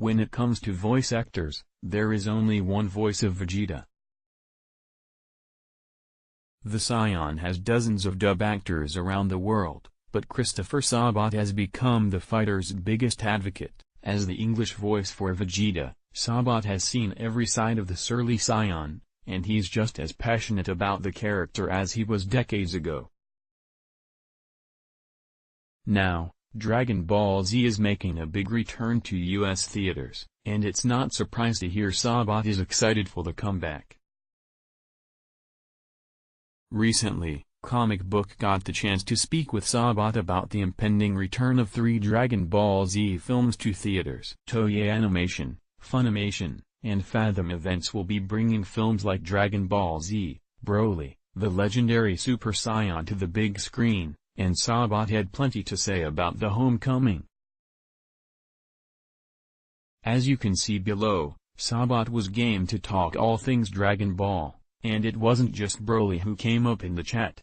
When it comes to voice actors, there is only one voice of Vegeta. The Saiyan has dozens of dub actors around the world, but Christopher Sabat has become the fighter's biggest advocate. As the English voice for Vegeta, Sabat has seen every side of the surly Saiyan, and he's just as passionate about the character as he was decades ago. Now, Dragon Ball Z is making a big return to US theaters, and it's not surprised to hear Sabat is excited for the comeback. Recently, Comic Book got the chance to speak with Sabat about the impending return of 3 Dragon Ball Z films to theaters. Toei Animation, Funimation, and Fathom Events will be bringing films like Dragon Ball Z, Broly, the legendary Super Saiyan to the big screen, and Sabat had plenty to say about the homecoming. As you can see below, Sabat was game to talk all things Dragon Ball, and it wasn't just Broly who came up in the chat.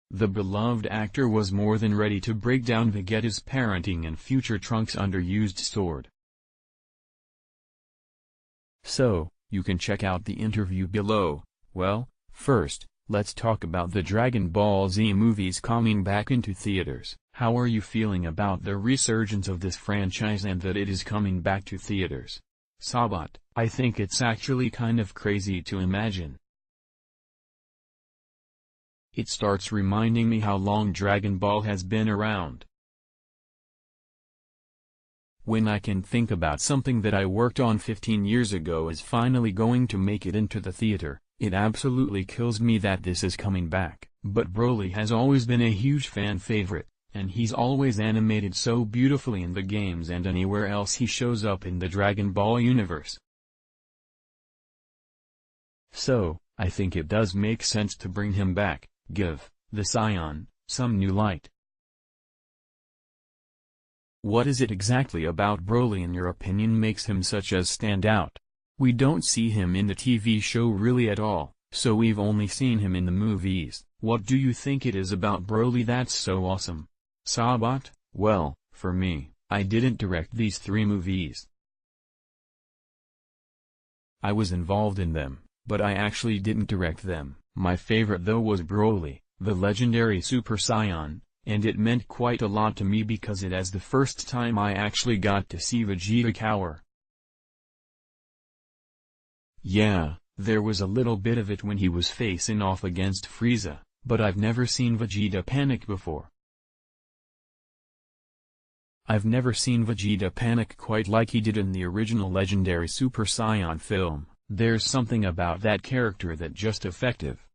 The beloved actor was more than ready to break down Vegeta's parenting and future Trunks' underused sword. So, you can check out the interview below. Well, first, let's talk about the Dragon Ball Z movies coming back into theaters. How are you feeling about the resurgence of this franchise and that it is coming back to theaters? Sabat: I think it's actually kind of crazy to imagine. It starts reminding me how long Dragon Ball has been around. When I can think about something that I worked on 15 years ago is finally going to make it into the theater, it absolutely kills me that this is coming back. But Broly has always been a huge fan favorite, and he's always animated so beautifully in the games and anywhere else he shows up in the Dragon Ball universe. So, I think it does make sense to bring him back, give the Saiyan some new light. What is it exactly about Broly in your opinion makes him such a standout? We don't see him in the TV show really at all, so we've only seen him in the movies. What do you think it is about Broly that's so awesome? Sabat: well, for me, I didn't direct these 3 movies. I was involved in them, but I actually didn't direct them. My favorite though was Broly, the legendary Super Saiyan, and it meant quite a lot to me because it was the first time I actually got to see Vegeta cower. Yeah, there was a little bit of it when he was facing off against Frieza, but I've never seen Vegeta panic before. I've never seen Vegeta panic quite like he did in the original legendary Super Saiyan film. There's something about that character that just effective.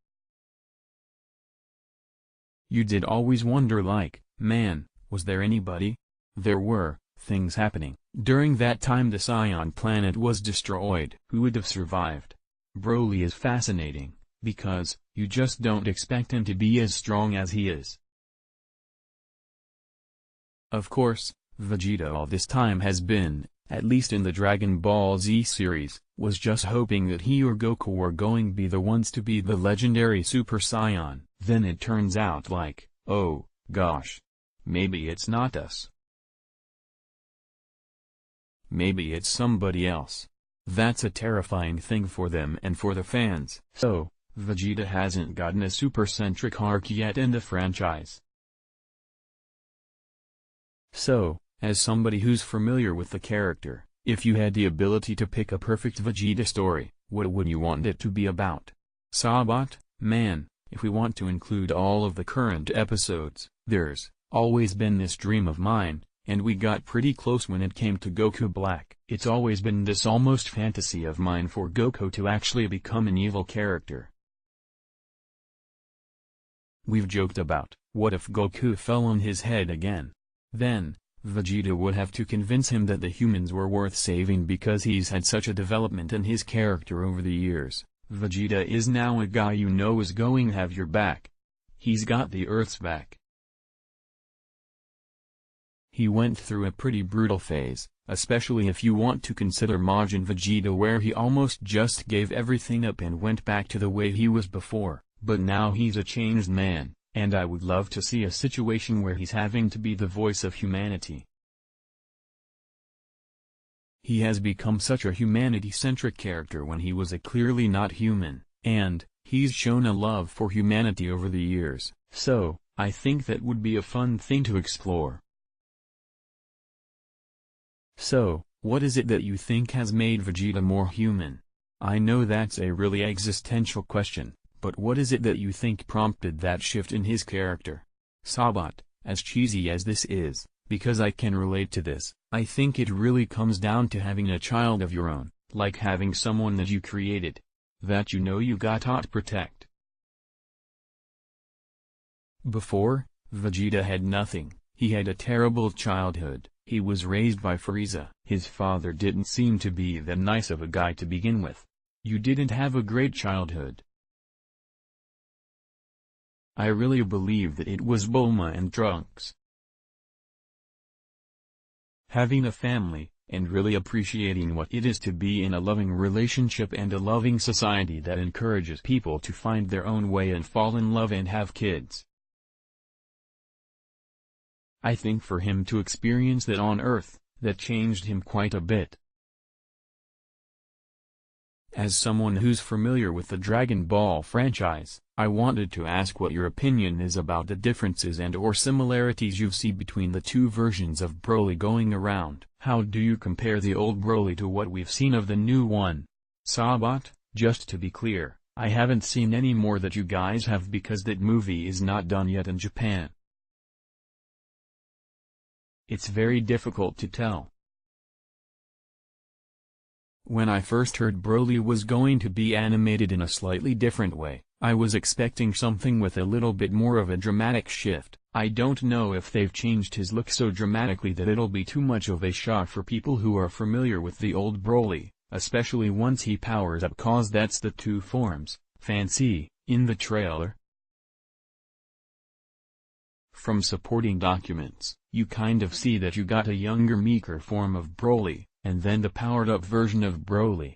You did always wonder like, man, was there anybody? There were things happening. During that time the Saiyan planet was destroyed. Who would have survived? Broly is fascinating, because, you just don't expect him to be as strong as he is. Of course, Vegeta all this time has been, at least in the Dragon Ball Z series, was just hoping that he or Goku were going to be the ones to be the legendary Super Saiyan. Then it turns out like, oh, gosh. Maybe it's not us. Maybe it's somebody else. That's a terrifying thing for them and for the fans. So, Vegeta hasn't gotten a super-centric arc yet in the franchise. So, as somebody who's familiar with the character, if you had the ability to pick a perfect Vegeta story, what would you want it to be about? Sabat: man, if we want to include all of the current episodes, there's always been this dream of mine, and we got pretty close when it came to Goku Black. It's always been this almost fantasy of mine for Goku to actually become an evil character. We've joked about, what if Goku fell on his head again? Then, Vegeta would have to convince him that the humans were worth saving because he's had such a development in his character over the years. Vegeta is now a guy you know is going to have your back. He's got the Earth's back. He went through a pretty brutal phase, especially if you want to consider Majin Vegeta where he almost just gave everything up and went back to the way he was before, but now he's a changed man, and I would love to see a situation where he's having to be the voice of humanity. He has become such a humanity-centric character when he was a clearly not human, and he's shown a love for humanity over the years, so I think that would be a fun thing to explore. So, what is it that you think has made Vegeta more human? I know that's a really existential question, but what is it that you think prompted that shift in his character? Sabat, as cheesy as this is, because I can relate to this, I think it really comes down to having a child of your own, like having someone that you created, that you know you got to protect. Before, Vegeta had nothing. He had a terrible childhood. He was raised by Frieza. His father didn't seem to be that nice of a guy to begin with. You didn't have a great childhood. I really believe that it was Bulma and Trunks. Having a family, and really appreciating what it is to be in a loving relationship and a loving society that encourages people to find their own way and fall in love and have kids. I think for him to experience that on Earth, that changed him quite a bit. As someone who's familiar with the Dragon Ball franchise, I wanted to ask what your opinion is about the differences and or similarities you see between the two versions of Broly going around. How do you compare the old Broly to what we've seen of the new one? Sabat, just to be clear, I haven't seen any more that you guys have because that movie is not done yet in Japan. It's very difficult to tell. When I first heard Broly was going to be animated in a slightly different way, I was expecting something with a little bit more of a dramatic shift. I don't know if they've changed his look so dramatically that it'll be too much of a shock for people who are familiar with the old Broly, especially once he powers up, cause that's the two forms, fancy, in the trailer. From supporting documents, you kind of see that you got a younger, meeker form of Broly, and then the powered-up version of Broly.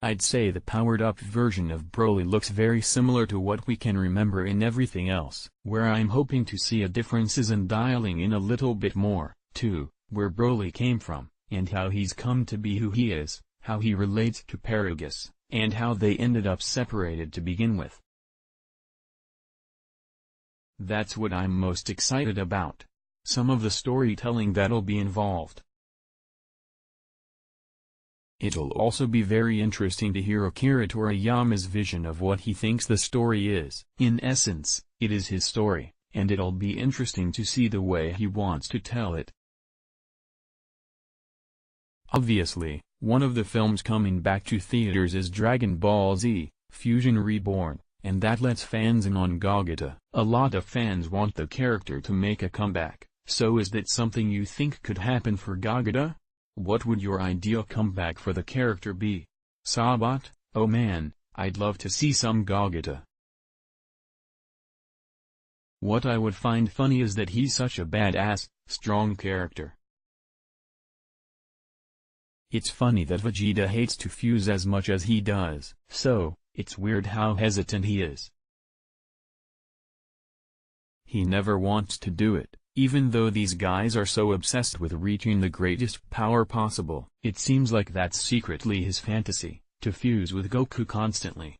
I'd say the powered-up version of Broly looks very similar to what we can remember in everything else. Where I'm hoping to see a difference is in dialing in a little bit more, too, where Broly came from, and how he's come to be who he is, how he relates to Paragus, and how they ended up separated to begin with. That's what I'm most excited about. Some of the storytelling that'll be involved. It'll also be very interesting to hear Akira Toriyama's vision of what he thinks the story is. In essence, it is his story, and it'll be interesting to see the way he wants to tell it. Obviously, one of the films coming back to theaters is Dragon Ball Z, Fusion Reborn, and that lets fans in on Gogeta. A lot of fans want the character to make a comeback, so is that something you think could happen for Gogeta? What would your ideal comeback for the character be? Sabat, oh man, I'd love to see some Gogeta. What I would find funny is that he's such a badass, strong character. It's funny that Vegeta hates to fuse as much as he does, so it's weird how hesitant he is. He never wants to do it, even though these guys are so obsessed with reaching the greatest power possible. It seems like that's secretly his fantasy, to fuse with Goku constantly.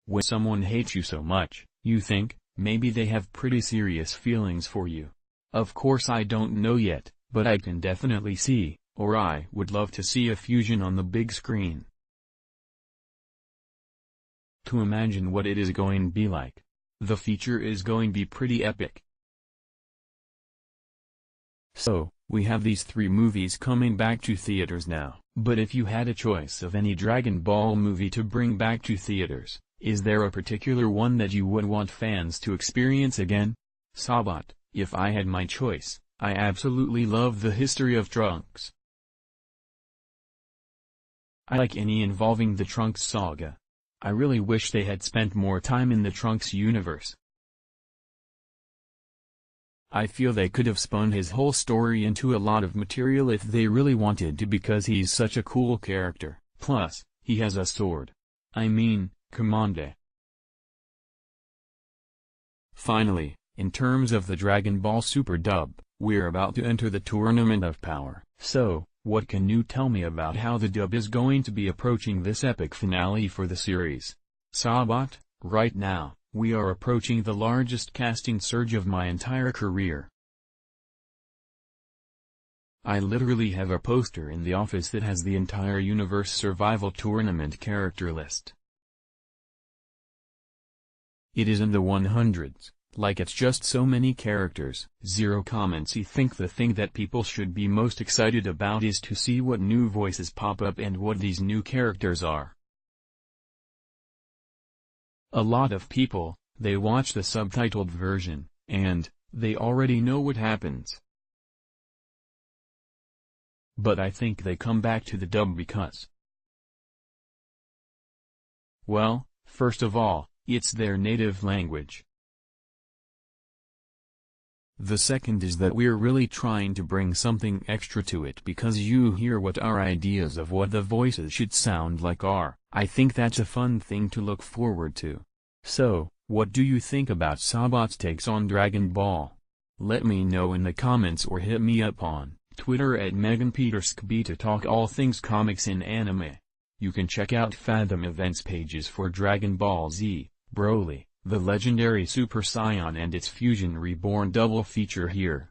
When someone hates you so much, you think, maybe they have pretty serious feelings for you. Of course I don't know yet, but I can definitely see, or I would love to see a fusion on the big screen. To imagine what it is going to be like. The feature is going to be pretty epic. So, we have these 3 movies coming back to theaters now. But if you had a choice of any Dragon Ball movie to bring back to theaters, is there a particular one that you would want fans to experience again? Sabat, if I had my choice, I absolutely love the history of Trunks. I like any involving the Trunks saga. I really wish they had spent more time in the Trunks universe. I feel they could have spun his whole story into a lot of material if they really wanted to, because he's such a cool character. Plus, he has a sword. I mean, Commande. Finally, in terms of the Dragon Ball Super dub, We're about to enter the Tournament of Power. So, what can you tell me about how the dub is going to be approaching this epic finale for the series? Sabat, right now, we are approaching the largest casting surge of my entire career. I literally have a poster in the office that has the entire Universe Survival Tournament character list. It is in the 100s, like it's just so many characters. Zero comments. I think the thing that people should be most excited about is to see what new voices pop up and what these new characters are. A lot of people, they watch the subtitled version, and they already know what happens. But I think they come back to the dub because, well, first of all, it's their native language. The second is that we're really trying to bring something extra to it because you hear what our ideas of what the voices should sound like are. I think that's a fun thing to look forward to. So, what do you think about Sabat's takes on Dragon Ball? Let me know in the comments or hit me up on Twitter at MeganPeterskB to talk all things comics and anime. You can check out Fathom events pages for Dragon Ball Z, Broly, the legendary Super Saiyan and its Fusion Reborn double feature here.